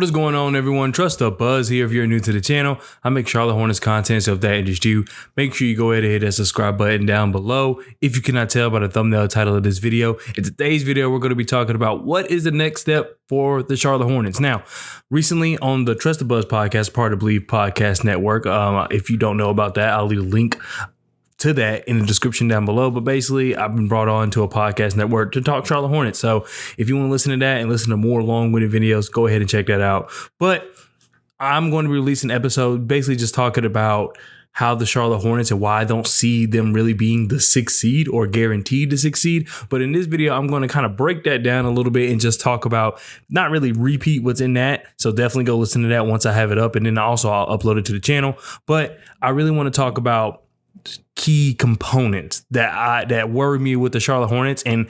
What is going on, everyone? Trust the buzz here. If you're new to the channel, I make Charlotte Hornets content, so if that interests you, make sure you go ahead and hit that subscribe button down below. If you cannot tell by the thumbnail title of this video, in today's video, we're going to be talking about what is the next step for the Charlotte Hornets. Now, recently on the Trust the Buzz podcast, part of Believe Podcast Network, if you don't know about that, I'll leave a link to that in the description down below. But basically, I've been brought on to a podcast network to talk Charlotte Hornets. So if you want to listen to that and listen to more long-winded videos, go ahead and check that out. But I'm going to release an episode basically just talking about how the Charlotte Hornets and why I don't see them really being the 6th seed or guaranteed to succeed. But in this video, I'm going to kind of break that down a little bit and just talk about, not really repeat what's in that. So definitely go listen to that once I have it up. And then also I'll upload it to the channel. But I really want to talk about key components that worry me with the Charlotte Hornets, and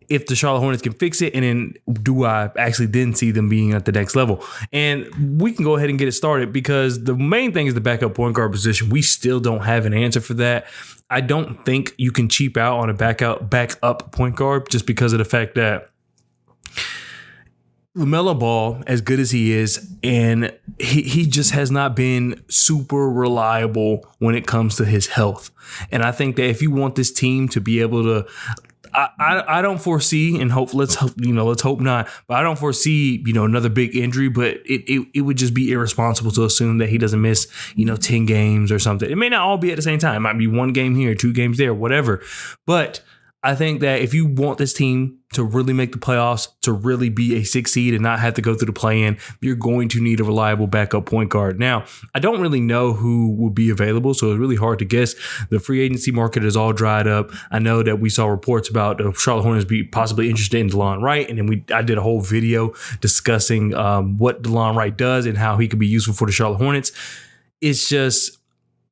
if the Charlotte Hornets can fix it, and then do I actually then see them being at the next level. And we can go ahead and get it started, because the main thing is the backup point guard position. We still don't have an answer for that. I don't think you can cheap out on a backup point guard just because of the fact that LaMelo Ball, as good as he is, and he just has not been super reliable when it comes to his health. And I think that if you want this team to be able to, I don't foresee, and let's hope not, but I don't foresee, another big injury, but it would just be irresponsible to assume that he doesn't miss, 10 games or something. It may not all be at the same time. It might be one game here, 2 games there, whatever. But I think that if you want this team to really make the playoffs, to really be a 6th seed and not have to go through the play-in, you're going to need a reliable backup point guard. Now, I don't really know who will be available, so it's really hard to guess. The free agency market is all dried up. I know that we saw reports about the Charlotte Hornets be possibly interested in DeLon Wright, and then I did a whole video discussing what DeLon Wright does and how he could be useful for the Charlotte Hornets. It's just,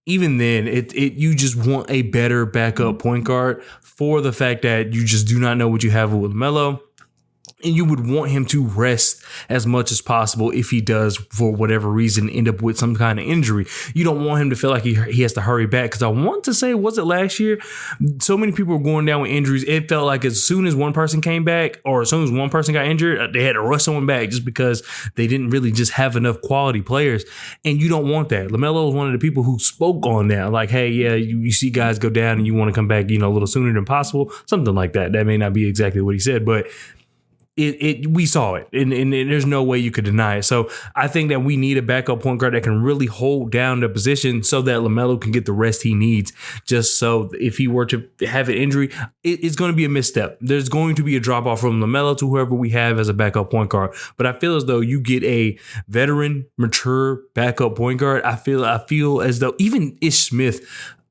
even then, you just want a better backup point guard for the fact that you just do not know what you have with LaMelo. And you would want him to rest as much as possible if he does, for whatever reason, end up with some kind of injury. You don't want him to feel like he has to hurry back. Because I want to say, was it last year? So many people were going down with injuries. It felt like as soon as one person came back, or as soon as one person got injured, they had to rush someone back just because they didn't really just have enough quality players. And you don't want that. LaMelo was one of the people who spoke on that. Like, hey, yeah, you see guys go down and you want to come back, a little sooner than possible. Something like that. That may not be exactly what he said, but we saw it, and there's no way you could deny it. So I think that we need a backup point guard that can really hold down the position so that LaMelo can get the rest he needs. Just so if he were to have an injury, it's going to be a misstep. There's going to be a drop off from LaMelo to whoever we have as a backup point guard. But I feel as though you get a veteran, mature backup point guard. I feel as though even Ish Smith,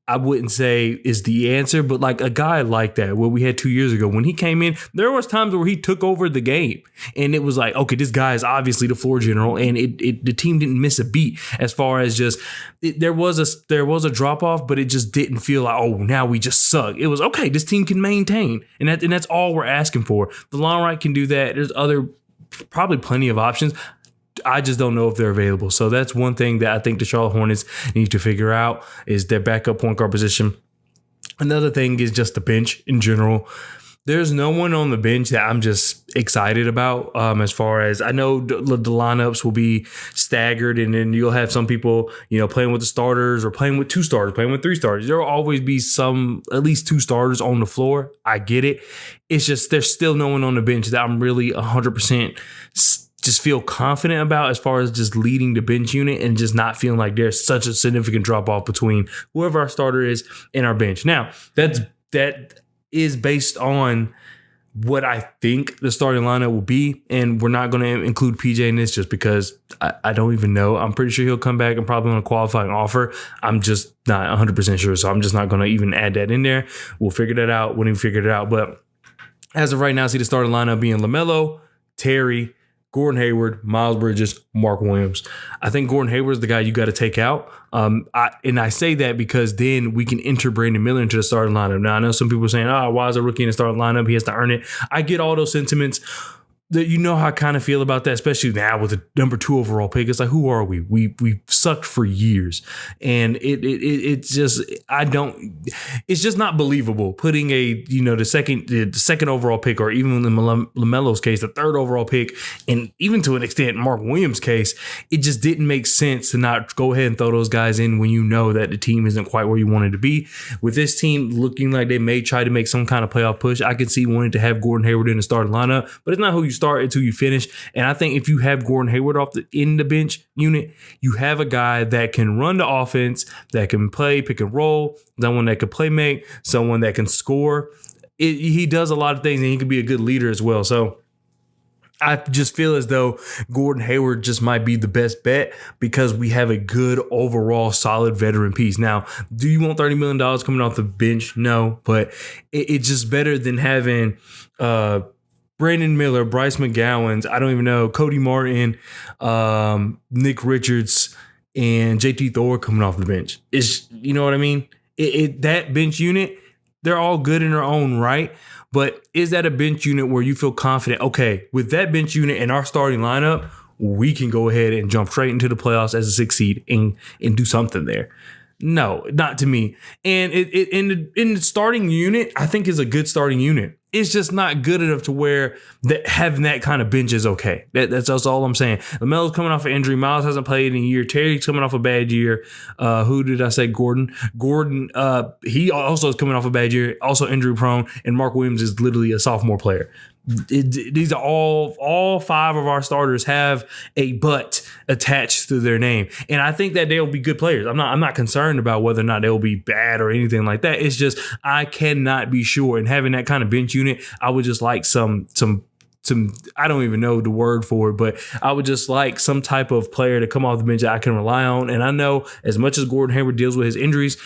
I wouldn't say is the answer, but like a guy like that, what we had 2 years ago, when he came in, there was times where he took over the game, and it was like, okay, this guy is obviously the floor general, and the team didn't miss a beat as far as just there was a drop off, but it just didn't feel like, oh, now we just suck. It was okay, this team can maintain, and that's all we're asking for. The long right can do that. There's probably plenty of options. I just don't know if they're available. So that's one thing that I think the Charlotte Hornets need to figure out, is their backup point guard position. Another thing is just the bench in general. There's no one on the bench that I'm just excited about. As far as I know, the lineups will be staggered, and then you'll have some people, playing with the starters, or playing with 2 starters, playing with 3 starters. There will always be at least 2 starters on the floor. I get it. It's just there's still no one on the bench that I'm really 100% just feel confident about, as far as just leading the bench unit, and just not feeling like there's such a significant drop off between whoever our starter is and our bench. Now, that is based on what I think the starting lineup will be, and we're not going to include PJ in this just because I don't even know. I'm pretty sure he'll come back and probably on a qualifying offer. I'm just not 100% sure, so I'm just not going to even add that in there. We'll figure that out when we figure it out. But as of right now, I see the starting lineup being LaMelo, Terry, Gordon Hayward, Miles Bridges, Mark Williams. I think Gordon Hayward is the guy you got to take out. I say that because then we can enter Brandon Miller into the starting lineup. Now, I know some people are saying, why is a rookie in the starting lineup? He has to earn it. I get all those sentiments. You know how I kind of feel about that, especially now with the number 2 overall pick. It's like, who are we? We've sucked for years, and it's just it's just not believable putting the second overall pick, or even in LaMelo's case, the 3rd overall pick, and even to an extent Mark Williams' case, it just didn't make sense to not go ahead and throw those guys in when you know that the team isn't quite where you wanted to be. With this team looking like they may try to make some kind of playoff push, I could see wanting to have Gordon Hayward in the starting lineup, but it's not who you start until you finish. And I think if you have Gordon Hayward in the bench unit, you have a guy that can run the offense, that can play pick and roll, someone that can play make, someone that can score. He does a lot of things, and he can be a good leader as well. So I just feel as though Gordon Hayward just might be the best bet because we have a good overall solid veteran piece. Now, do you want $30 million coming off the bench? No, but it's just better than having Brandon Miller, Bryce McGowan, I don't even know, Cody Martin, Nick Richards, and JT Thor coming off the bench. You know what I mean? That bench unit, they're all good in their own right. But is that a bench unit where you feel confident, okay, with that bench unit and our starting lineup, we can go ahead and jump straight into the playoffs as a 6th seed and do something there? No, not to me. And in the starting unit, I think is a good starting unit. It's just not good enough to where having that kind of bench is okay. That's all I'm saying. LaMelo's coming off an injury. Miles hasn't played in a year. Terry's coming off a bad year. Who did I say? Gordon. He also is coming off a bad year, also injury prone. And Mark Williams is literally a sophomore player. These are all 5 of our starters have a but attached to their name, and I think that they'll be good players. I'm not concerned about whether or not they'll be bad or anything like that. It's just I cannot be sure. And having that kind of bench unit, I would just like some I don't even know the word for it, but I would just like some type of player to come off the bench that I can rely on. And I know as much as Gordon Hayward deals with his injuries,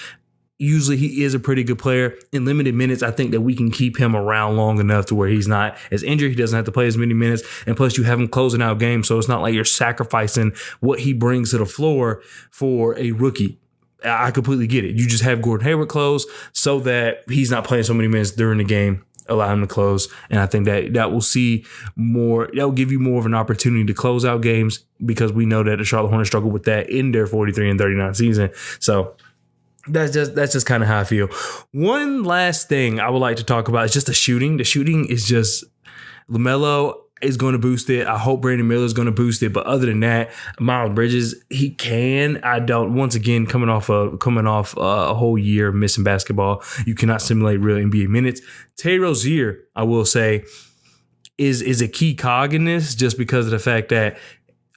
usually he is a pretty good player. In limited minutes, I think that we can keep him around long enough to where he's not as injured. He doesn't have to play as many minutes. And plus, you have him closing out games, so it's not like you're sacrificing what he brings to the floor for a rookie. I completely get it. You just have Gordon Hayward close so that he's not playing so many minutes during the game. Allow him to close. And I think that will see more. That will give you more of an opportunity to close out games because we know that the Charlotte Hornets struggled with that in their 43-39 season. So that's just kind of how I feel. One last thing I would like to talk about is just the shooting. The shooting is just LaMelo is going to boost it. I hope Brandon Miller is going to boost it. But other than that, Miles Bridges, he can. I don't. Once again, coming off a whole year of missing basketball, you cannot simulate real NBA minutes. Terry Rozier, I will say, is a key cog in this just because of the fact that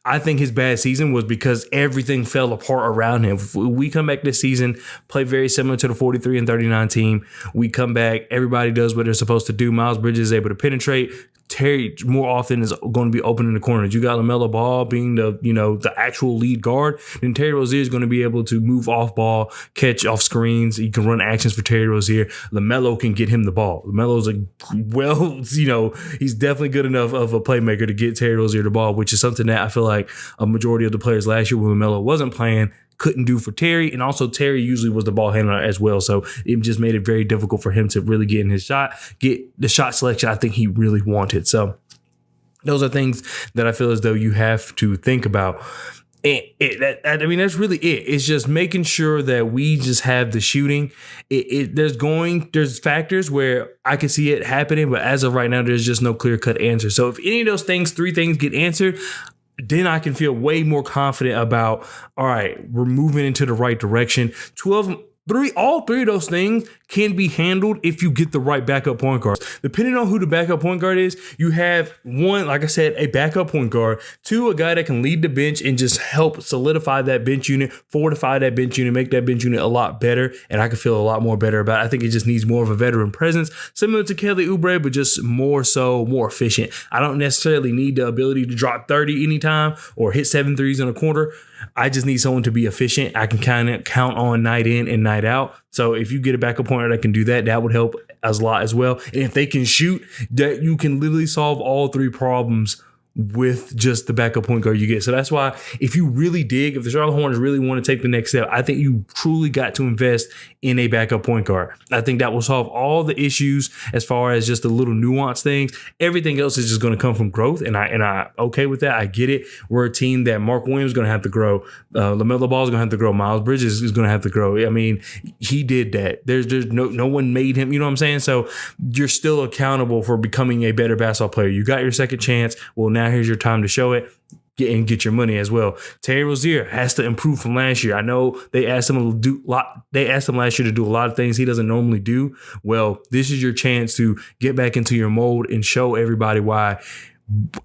I think his bad season was because everything fell apart around him. If we come back this season, play very similar to the 43-39 team. We come back, everybody does what they're supposed to do. Miles Bridges is able to penetrate. Terry more often is going to be open in the corners. You got LaMelo Ball being the actual lead guard. Then Terry Rozier is going to be able to move off ball, catch off screens. You can run actions for Terry Rozier. LaMelo can get him the ball. LaMelo's he's definitely good enough of a playmaker to get Terry Rozier the ball, which is something that I feel like a majority of the players last year when LaMelo wasn't playing couldn't do for Terry. And also Terry usually was the ball handler as well. So it just made it very difficult for him to really get in his shot, get the shot selection I think he really wanted. So those are things that I feel as though you have to think about. That's really it. It's just making sure that we just have the shooting. There's factors where I can see it happening, but as of right now, there's just no clear-cut answer. So if any of those three things get answered, then I can feel way more confident about, all right, we're moving into the right direction. All three of those things can be handled if you get the right backup point guards. Depending on who the backup point guard is, you have one, like I said, a backup point guard. Two, a guy that can lead the bench and just help solidify that bench unit, fortify that bench unit, make that bench unit a lot better. And I can feel a lot more better about it. I think it just needs more of a veteran presence, similar to Kelly Oubre, but just more efficient. I don't necessarily need the ability to drop 30 anytime or hit 7 threes in a quarter. I just need someone to be efficient. I can kind of count on night in and night out. So if you get a backup pointer that can do that, that would help a lot as well. And if they can shoot, that you can literally solve all three problems with just the backup point guard you get. So that's why if the Charlotte Hornets really want to take the next step, I think you truly got to invest in a backup point guard. I think that will solve all the issues as far as just the little nuance things. Everything else is just going to come from growth. And I okay with that. I get it. We're a team that Mark Williams is going to have to grow. LaMelo Ball is going to have to grow. Miles Bridges is going to have to grow. I mean, he did that. There's no one made him, you know what I'm saying? So you're still accountable for becoming a better basketball player. You got your second chance. Well, now here's your time to show it. Get your money as well. Terry Rozier has to improve from last year. I know they asked him to do a lot. They asked him last year to do a lot of things he doesn't normally do. Well, this is your chance to get back into your mold and show everybody why.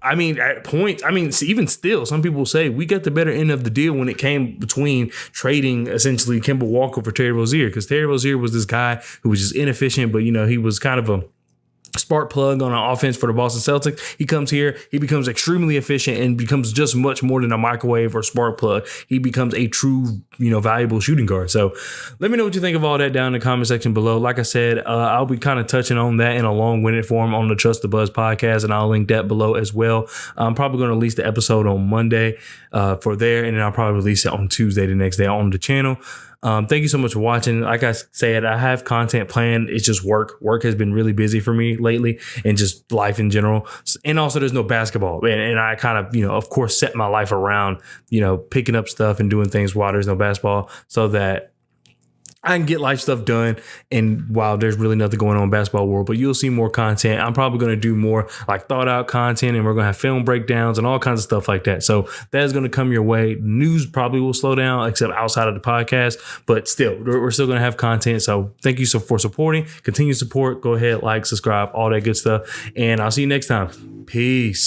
I mean, at points, even still, some people say we got the better end of the deal when it came between trading essentially Kemba Walker for Terry Rozier, because Terry Rozier was this guy who was just inefficient, but he was kind of a spark plug on an offense for the Boston Celtics. He comes here, he becomes extremely efficient and becomes just much more than a microwave or spark plug. He becomes a true, valuable shooting guard. So let me know what you think of all that down in the comment section below. Like I said, I'll be kind of touching on that in a long-winded form on the Trust the Buzz podcast, and I'll link that below as well. I'm probably going to release the episode on Monday for there, and then I'll probably release it on Tuesday the next day on the channel. Thank you so much for watching. Like I said, I have content planned. It's just work. Work has been really busy for me lately, and just life in general. And also there's no basketball. And I kind of course, set my life around, picking up stuff and doing things while there's no basketball, so that I can get life stuff done, and while there's really nothing going on in the basketball world. But you'll see more content. I'm probably going to do more like thought out content, and we're going to have film breakdowns and all kinds of stuff like that. So that is going to come your way. News probably will slow down, except outside of the podcast, but still, we're still going to have content. So thank you for supporting. Continue support. Go ahead, like, subscribe, all that good stuff. And I'll see you next time. Peace.